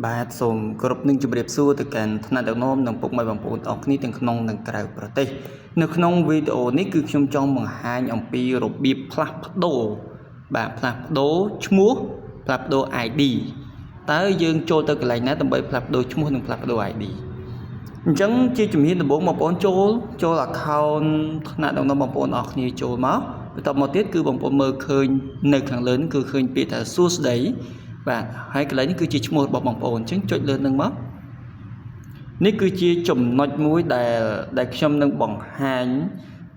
បាទសូមគោរពនឹងជម្រាបសួរទៅកាន់ថ្នាក់ដឹកនាំនិងពុកម៉ែបងប្អូនទាំងអស់គ្នាទាំងក្នុងនិងក្រៅប្រទេសនៅក្នុងវីដេអូនេះគឺខ្ញុំចង់បង្ហាញអំពីរបៀបផ្លាស់ប្ដូរបាទផ្លាស់ប្ដូរឈ្មោះផ្លាស់ប្ដូរ ID តើយើងចូលទៅកន្លែងណាដើម្បីផ្លាស់ប្ដូរឈ្មោះនិងផ្លាស់ប្ដូរ ID អញ្ចឹងជាជំហានដំបូងបងប្អូនចូល account ថ្នាក់ដឹកនាំបងប្អូនអស់គ្នាចូលមកបន្ទាប់មកទៀតគឺបងប្អូនមើលឃើញនៅខាងលើនេះគឺឃើញពាក្យថាសួស្តីបាទហើយកន្លែងនេះគឺជាឈ្មោះរបស់បងប្អូនអញ្ចឹងចុចលើនឹងមកនេះគឺជាចំណុចមួយដែលខ្ញុំនឹងបង្ហាញ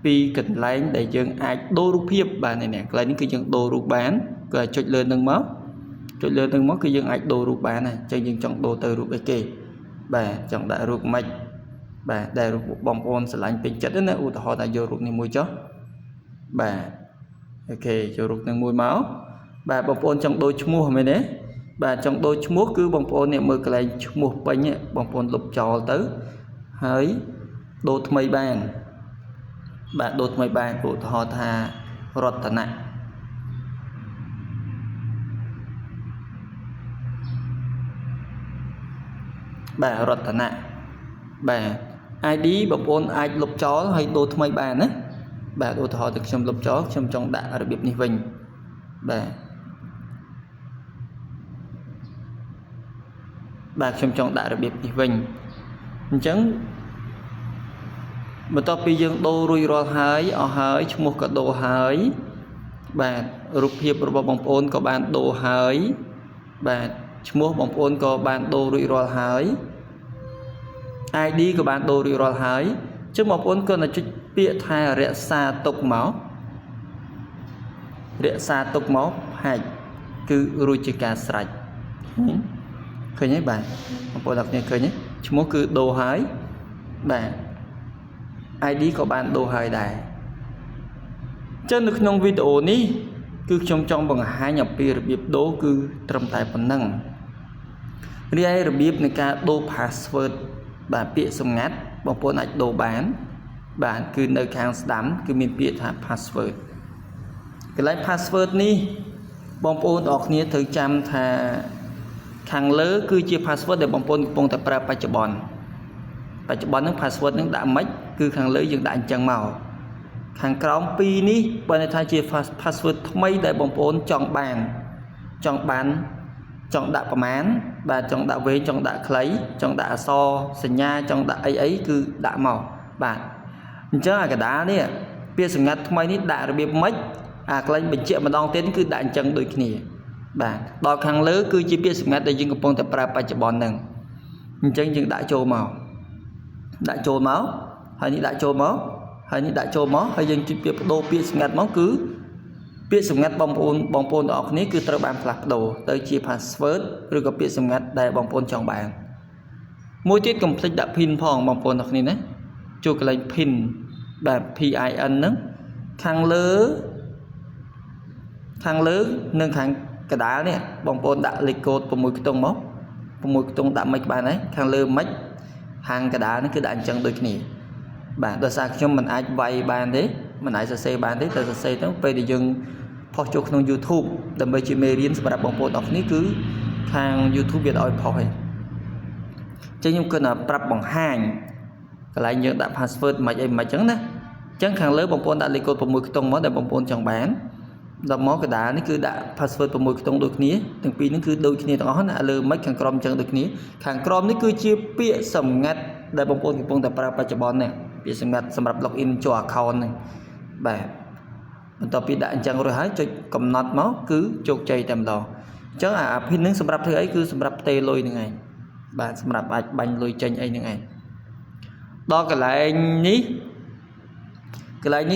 ពីកន្លែងដែលយើងអាចដូររូបភាពបាទនេះកន្លែងនេះគឺយើងដូររូបបានក៏ចុចលើនឹងមកគឺយើងអាចដូររូបបានហើយអញ្ចឹងយើងចង់ដូរទៅរូបអីគេបាទចង់ដាក់រូបម៉េចបាទដែលរូបបងប្អូនស្រឡាញ់ពេញចិត្តណាឧទាហរណ៍ថាយករូបនេះមួយចុះបាទអូខេយករូបនឹងមួយមកបាទបងប្អូនចង់ដូរឈ្មោះមែនទេបាទចង់ដូរឈ្មោះគឺបងប្អូននេះមើលកន្លែងឈ្មោះពេញបងប្អូនលុបចោលទៅហើយដូរថ្មីបានបាទដូរថ្មីបានឧទាហរណ៍ថារតនៈបាទរតនៈបាទ ID បងប្អូនអាចលុបចោលហើយដូរថ្មីបានណាបាទឧទាហរណ៍ទៅខ្ញុំលុបចោលខ្ញុំចង់ដាក់របៀបនេះវិញបាទខ្ញុំចង់ដាក់របៀបនេះវិញអញ្ចឹងបន្ទាប់ពីយើងដូររួចរាល់ហើយអស់ហើយឈ្មោះក៏ដូរហើយបាទរូបភាពរបស់បងប្អូនក៏បានដូរហើយបាទឈ្មោះបងប្អូនក៏បានដូររួចរាល់ហើយ ID ក៏បានដូររួចរាល់ហើយអញ្ចឹងបងប្អូនគាត់តែចុចពាក្យថារក្សាទុកមកហាច់គឺរួចជាការស្រេចឃើញទេបាទបងប្អូនទាំងគ្នាឃើញទេឈ្មោះគឺដូរហើយបាទ ID ក៏បានដូរហើយដែរអញ្ចឹងនៅក្នុងវីដេអូនេះគឺខ្ញុំចង់បង្ហាញអំពីរបៀបដូរគឺត្រឹមតែប៉ុណ្ណឹងរីឯរបៀបនៃការដូរ password បាទពាក្យសម្ងាត់បងប្អូនអាចដូរបានបាទគឺនៅខាងស្ដាំគឺមានពាក្យថា password កន្លែង password នេះបងប្អូនទាំងគ្នាត្រូវចាំថាខាងលើគឺជា password ដែលបងប្អូនកំពុងតែប្រើបច្ចុប្បន្នហ្នឹង password ហ្នឹងដាក់មិនគឺខាងលើយើងដាក់អញ្ចឹងមកខាងក្រោមពីរនេះបើន័យថាជា password ថ្មីដែលបងប្អូនចង់ដាក់ប្រមាណបាទចង់ដាក់វែងចង់ដាក់ខ្លីចង់ដាក់អក្សរសញ្ញាចង់ដាក់អីគឺដាក់មកបាទអញ្ចឹងអាកដាលនេះពាក្យសម្ងាត់ថ្មីនេះដាក់របៀបម៉េចអាកន្លែងបញ្ជាក់ម្ដងទៀតគឺដាក់អញ្ចឹងដូចគ្នាបាទដល់ខាងលើគឺជាពាក្យសម្ងាត់ដែលយើងកំពុងតែប្រើបច្ចុប្បន្នហ្នឹងអញ្ចឹងយើងដាក់ចូលមកហើយនេះដាក់ចូលមកហើយយើងជិះពាក្យបដូរពាក្យសម្ងាត់មកគឺពាក្យសម្ងាត់បងប្អូនទាំងអស់គ្នាគឺត្រូវបានផ្លាស់ប្ដូរទៅជា password ឬក៏ពាក្យសម្ងាត់ដែលបងប្អូនចង់បានមួយទៀតកុំភ្លេចដាក់ pin ផងបងប្អូនទាំងគ្នាណាចូលកន្លែង pin បាទ PIN ហ្នឹងខាងលើនិងខាងកណ្ដាលនេះបងប្អូនដាក់លេខកូដ6ខ្ទង់មក6ខ្ទង់ដាក់មិនបានហើយខាងលើមិនខាងកណ្ដាលនេះគឺដាក់អញ្ចឹងដូចគ្នាបាទដោយសារខ្ញុំមិនអាចវាយបានទេមិនអាចសរសេរបានទេតែសរសេរទៅពេលដែលយើងផុសចូលក្នុង YouTube ដើម្បីជាមេរៀនសម្រាប់បងប្អូនអរគ្នាគឺខាង YouTube វាឲ្យផុសហើយអញ្ចឹងខ្ញុំគិតថាប្រាប់បង្ហាញកន្លែងយើងដាក់ password មិនអីមិនអញ្ចឹងណាអញ្ចឹងខាងលើបងប្អូនដាក់លេខកូដ6ខ្ទង់មកដែលបងប្អូនចង់បានដល់មកកណ្ដាលនេះគឺដាក់ password 6ខ្ទង់ដូចគ្នាទាំងពីរនេះគឺដូចគ្នាទាំងអស់ណាលើមិនខាងក្រោមអញ្ចឹងដូចគ្នាខាងក្រោមនេះគឺជាពាក្យសម្ងាត់ដែលបងប្អូនកំពុងតែប្រើបច្ចុប្បន្ននេះពាក្យសម្ងាត់សម្រាប់ login ចូល account ហ្នឹងបាទបន្ទាប់ពីដាក់អញ្ចឹងរួចហើយចុចកំណត់មកគឺជោគជ័យតែម្ដងអញ្ចឹងអា pin ហ្នឹងសម្រាប់ធ្វើអីគឺសម្រាប់ផ្ទេរលុយហ្នឹងឯងបាទសម្រាប់អាចបាញ់លុយចេញអីហ្នឹងឯងដល់កន្លែងនេះ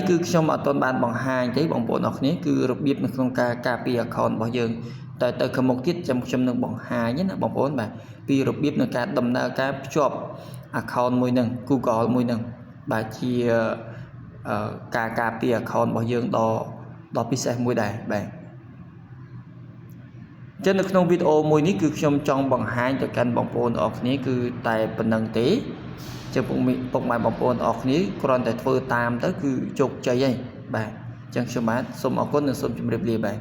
គឺខ្ញុំអត់ទាន់បានបង្ហាញទេបងប្អូនអរគ្នាគឺរបៀបនៅក្នុងការការពារ account របស់យើងតែទៅខាងមុខទៀតខ្ញុំនឹងបង្ហាញណាបងប្អូនបាទពីរបៀបនៃការដំណើរការភ្ជាប់ account មួយនឹង Google មួយនឹងបាទជាការការពារ account របស់យើងដល់ពិសេសមួយដែរបាទអញ្ចឹងនៅក្នុងវីដេអូមួយនេះគឺខ្ញុំចង់បង្ហាញទៅកាន់បងប្អូនអរគ្នាគឺតែប៉ុណ្្នឹងទេចឹងពុកម៉ែបងប្អូនអរគ្នាគ្រាន់តែធ្វើតាមទៅគឺជោគជ័យហើយបាទអញ្ចឹងខ្ញុំបាទសូមអរគុណនិងសូមជម្រាបលាបាទ